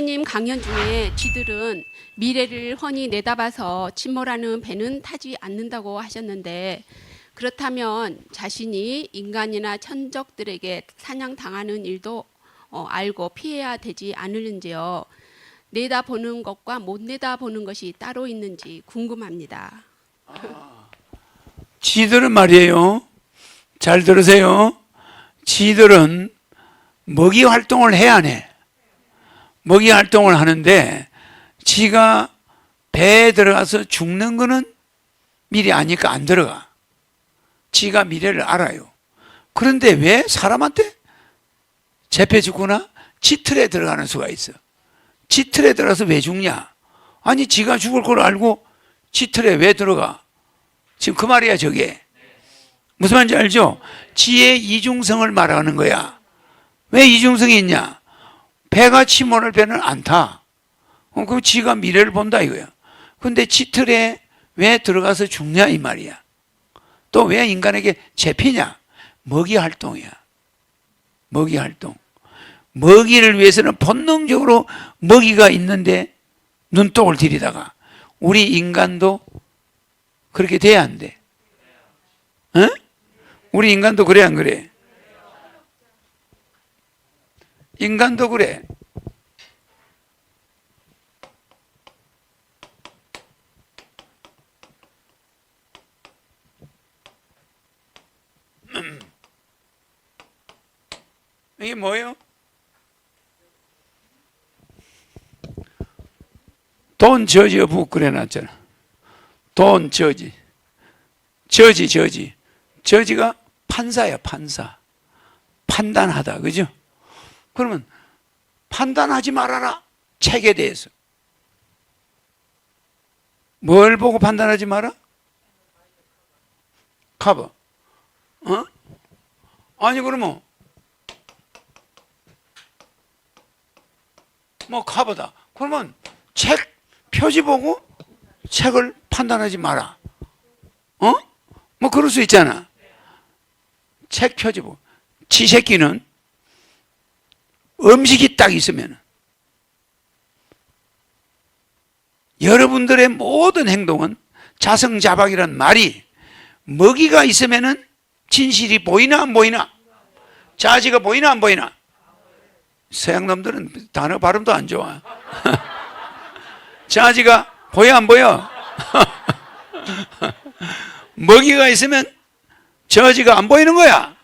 님 강연 중에 쥐들은 미래를 훤히 내다봐서 침몰하는 배는 타지 않는다고 하셨는데, 그렇다면 자신이 인간이나 천적들에게 사냥당하는 일도 알고 피해야 되지 않을는지요. 내다보는 것과 못 내다보는 것이 따로 있는지 궁금합니다. 쥐들은 말이에요. 잘 들으세요. 쥐들은 먹이 활동을 해야 안 해. 먹이 활동을 하는데 쥐가 배에 들어가서 죽는 거는 미리 아니까 안 들어가. 쥐가 미래를 알아요. 그런데 왜 사람한테 잡혀 죽거나 쥐틀에 들어가는 수가 있어. 쥐틀에 들어가서 왜 죽냐? 아니 쥐가 죽을 걸 알고 쥐틀에 왜 들어가? 지금 그 말이야 저게. 무슨 말인지 알죠? 쥐의 이중성을 말하는 거야. 왜 이중성이 있냐? 배가 침몰할 배는 안 타. 그럼 쥐가 미래를 본다 이거야. 근데 쥐틀에 왜 들어가서 죽냐 이 말이야. 또 왜 인간에게 잡히냐? 먹이 활동이야. 먹이 활동. 먹이를 위해서는 본능적으로 먹이가 있는데 눈독을 들이다가 우리 인간도 그렇게 돼야 안 돼. 어? 우리 인간도 그래 안 그래? 인간도 그래. 이게 뭐예요? 돈 저지 어부 그래놨잖아. 돈 저지. 저지가 판사야 판사. 판단하다 그죠? 그러면 판단하지 말아라. 책에 대해서. 뭘 보고 판단하지 마라? 커버. 어? 아니 그러면 뭐 커버다. 그러면 책 표지 보고 책을 판단하지 마라. 어? 뭐 그럴 수 있잖아. 책 표지 보고. 지 새끼는 음식이 딱 있으면 여러분들의 모든 행동은 자성자박이란 말이 먹이가 있으면은 진실이 보이나 안 보이나? 자지가 보이나 안 보이나? 서양 놈들은 단어 발음도 안 좋아. 자지가 보여 안 보여? 먹이가 있으면 저지가 안 보이는 거야.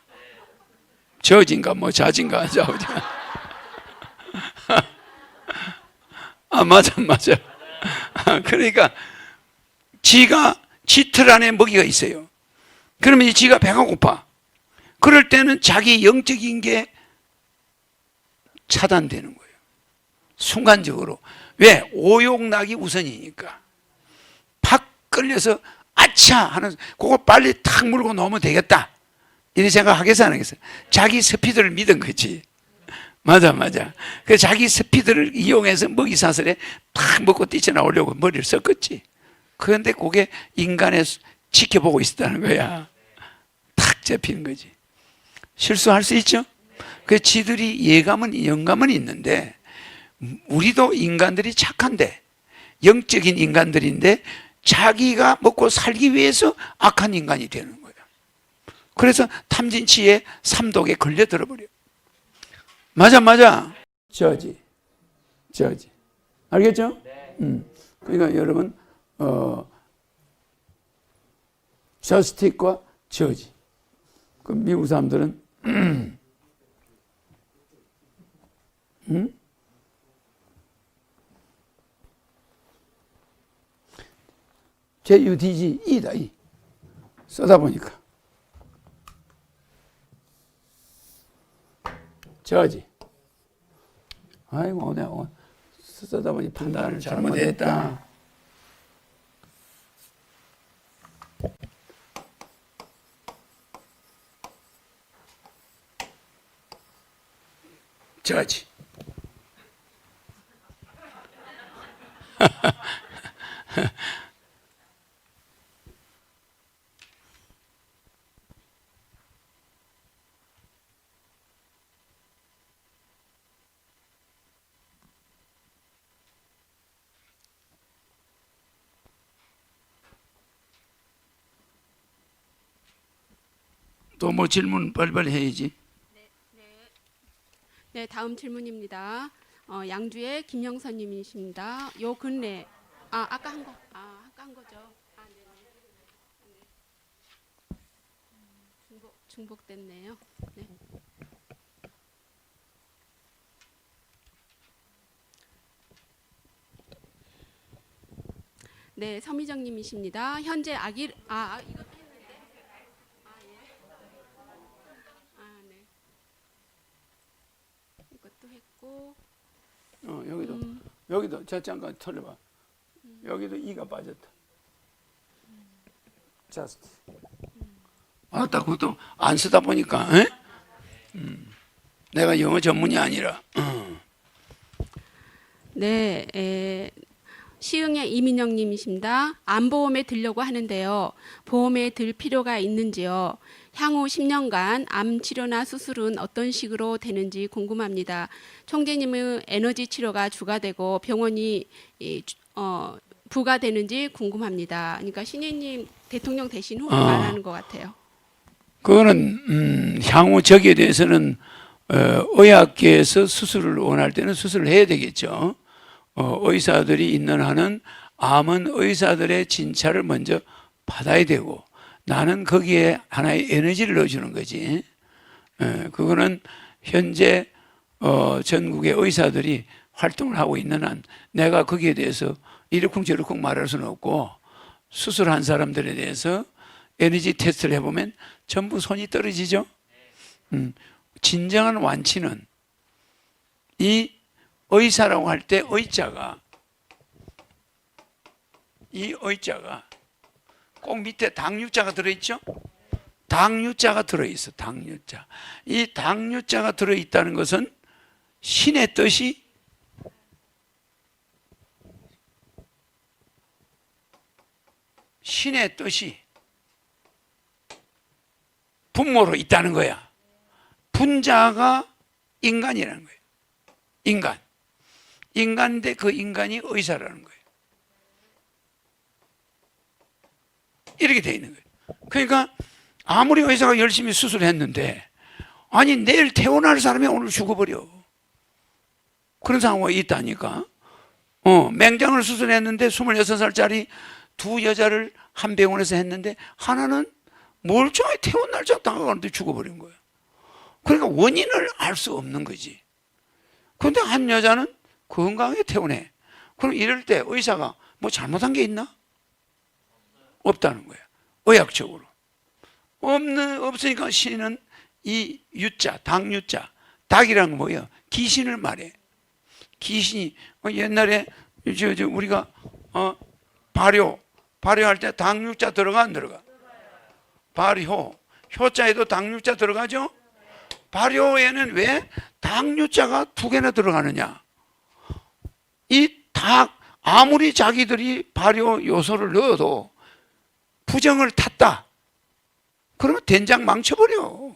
저지인가 뭐 자지인가 자지인가. 아 맞아. 그러니까 지가 쥐틀 안에 먹이가 있어요. 그러면 이 지가 배가 고파. 그럴 때는 자기 영적인 게 차단되는 거예요. 순간적으로. 왜? 오욕락이 우선이니까. 팍 끌려서 아차 하는 그거 빨리 탁 물고 넣으면 되겠다. 이런 생각하겠어 안 하겠어? 자기 스피드를 믿은 거지. 맞아. 그 자기 스피드를 이용해서 먹이 사슬에 탁 먹고 뛰쳐나오려고 머리를 섞었지. 그런데 그게 인간의 지켜보고 있었다는 거야. 탁 잡히는 거지. 실수할 수 있죠? 그 지들이 영감은 있는데 우리도 인간들이 착한데 영적인 인간들인데 자기가 먹고 살기 위해서 악한 인간이 되는 거야. 그래서 탐진치의 삼독에 걸려들어 버려. 맞아. 저지. 알겠죠? 그러니까 여러분 저스틱과 저지. 그 미국 사람들은 JUDG E다 E. 써다 보니까 저지. 아이고 내가 쓰다 보니 판단을 잘못했다. 저지. 또 뭐 질문 빨리빨리 해야지. 네, 다음 질문입니다. 양주의 김영선님이십니다. 요 근래 아까 한 거, 아까 한 거죠. 네네. 중복됐네요. 네. 네, 서미정님이십니다. 현재 이것도 했는데. 예. 네. 이것도 했고. 여기도 잠깐 털려봐. 여기도 이가 빠졌다. just. 맞다. 그것도 안 쓰다 보니까. 내가 영어 전문이 아니라. 네, 시흥의 이민영님이십니다. 암보험에 들려고 하는데요. 보험에 들 필요가 있는지요? 향후 10년간 암 치료나 수술은 어떤 식으로 되는지 궁금합니다. 총재님은 에너지 치료가 주가 되고 병원이 부가 되는지 궁금합니다. 그러니까 신혜님 대통령 되신 후 말하는 것 같아요. 그거는 향후 저기에 대해서는 의학계에서 수술을 원할 때는 수술을 해야 되겠죠. 의사들이 있는 한은 암은 의사들의 진찰을 먼저 받아야 되고 나는 거기에 하나의 에너지를 넣어주는 거지. 그거는 현재 전국의 의사들이 활동을 하고 있는 한 내가 거기에 대해서 이러쿵저러쿵 말할 수는 없고 수술한 사람들에 대해서 에너지 테스트를 해보면 전부 손이 떨어지죠. 진정한 완치는 이 의사라고 할 때 이 의자가 꼭 밑에 당유자가 들어있죠. 당유자가 들어있어. 당유자. 이 당유자가 들어있다는 것은 신의 뜻이 분모로 있다는 거야. 분자가 인간이라는 거예요. 인간인데 그 인간이 의사라는 거예요. 이렇게 돼 있는 거예요. 그러니까 아무리 의사가 열심히 수술했는데 아니 내일 태어날 사람이 오늘 죽어버려. 그런 상황이 있다니까. 맹장을 수술했는데 26살짜리 두 여자를 한 병원에서 했는데 하나는 멀쩡하게 태어난 날짜 다가가는데 죽어버린 거예요. 그러니까 원인을 알 수 없는 거지. 그런데 한 여자는 건강하게 태어내. 그럼 이럴 때 의사가 뭐 잘못한 게 있나? 없다는 거야. 의학적으로. 없으니까 신은 이 유자, 당유자, 닭이라는 건 뭐예요? 귀신을 말해. 귀신이 옛날에 우리가 발효할 때 당유자 들어가 안 들어가? 발효. 효자에도 당유자 들어가죠? 발효에는 왜 당유자가 2개나 들어가느냐? 이 닭 아무리 자기들이 발효 요소를 넣어도 부정을 탔다. 그러면 된장 망쳐버려.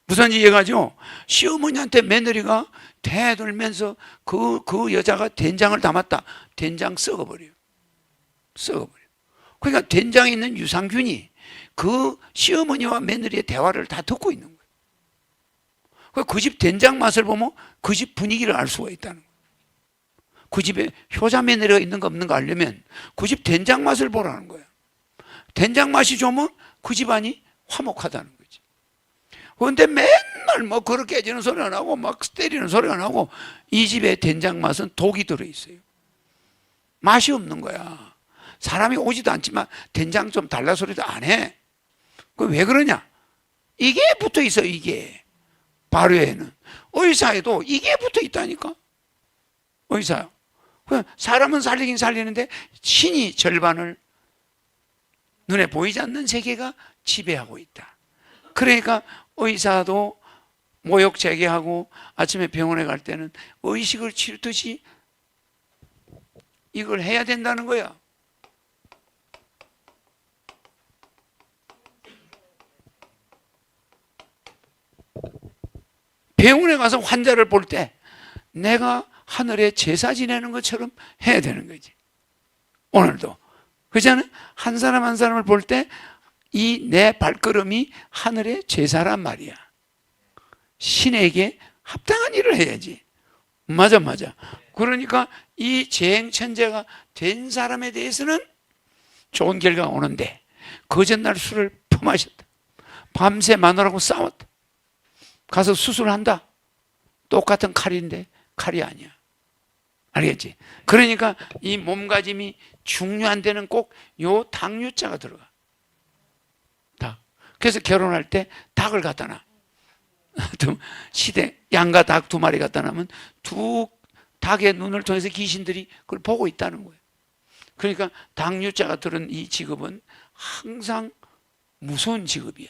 무슨 이해가죠? 시어머니한테 며느리가 대들면서 그 여자가 된장을 담았다. 된장 썩어버려요. 그러니까 된장에 있는 유산균이 그 시어머니와 며느리의 대화를 다 듣고 있는 거예요. 그 집 된장 맛을 보면 그 집 분위기를 알 수가 있다는 거예요. 그 집에 효자 며느리가 있는가 없는가 알려면 그 집 된장 맛을 보라는 거예요. 된장 맛이 좋으면 그 집안이 화목하다는 거지. 그런데 맨날 뭐 그렇게 해지는 소리가 나고 막 때리는 소리가 나고 이 집에 된장 맛은 독이 들어있어요. 맛이 없는 거야. 사람이 오지도 않지만 된장 좀 달라 소리도 안 해. 그 왜 그러냐? 이게 붙어 있어. 이게 발효에는 의사에도 이게 붙어 있다니까. 의사요. 사람은 살리긴 살리는데 신이 절반을 눈에 보이지 않는 세계가 지배하고 있다. 그러니까 의사도 모욕 제기하고 아침에 병원에 갈 때는 의식을 치르듯이 이걸 해야 된다는 거야. 병원에 가서 환자를 볼 때 내가 하늘에 제사 지내는 것처럼 해야 되는 거지. 오늘도. 그렇잖아요? 한 사람 한 사람을 볼 때 이 내 발걸음이 하늘의 제사란 말이야. 신에게 합당한 일을 해야지. 맞아. 그러니까 이 재행천재가 된 사람에 대해서는 좋은 결과가 오는데 그 전날 술을 퍼마셨다. 밤새 마누라하고 싸웠다. 가서 수술한다. 똑같은 칼인데 칼이 아니야. 알겠지? 그러니까 이 몸가짐이 중요한 데는 꼭 요 닭유자가 들어가. 닭. 그래서 결혼할 때 닭을 갖다 놔. 시댁 양과 닭 2마리 갖다 놓으면 두 닭의 눈을 통해서 귀신들이 그걸 보고 있다는 거예요. 그러니까 닭유자가 들은 이 직업은 항상 무서운 직업이야.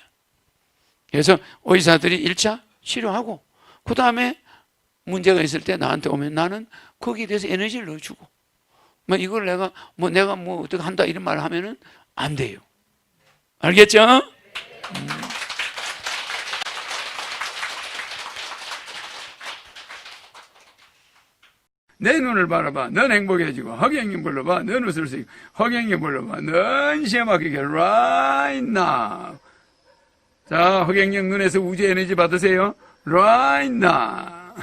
그래서 의사들이 1차 치료하고 그 다음에 문제가 있을 때 나한테 오면 나는 거기에 대해서 에너지를 넣어주고 이걸 내가 어떻게 한다 이런 말을 하면은 안 돼요. 알겠죠? 내 눈을 바라봐. 넌 행복해지고 허경영 불러봐. 넌 웃을 수 있고 허경영 불러봐. 넌 시험하게 right now. 자, 허경영 눈에서 우주 에너지 받으세요. right now.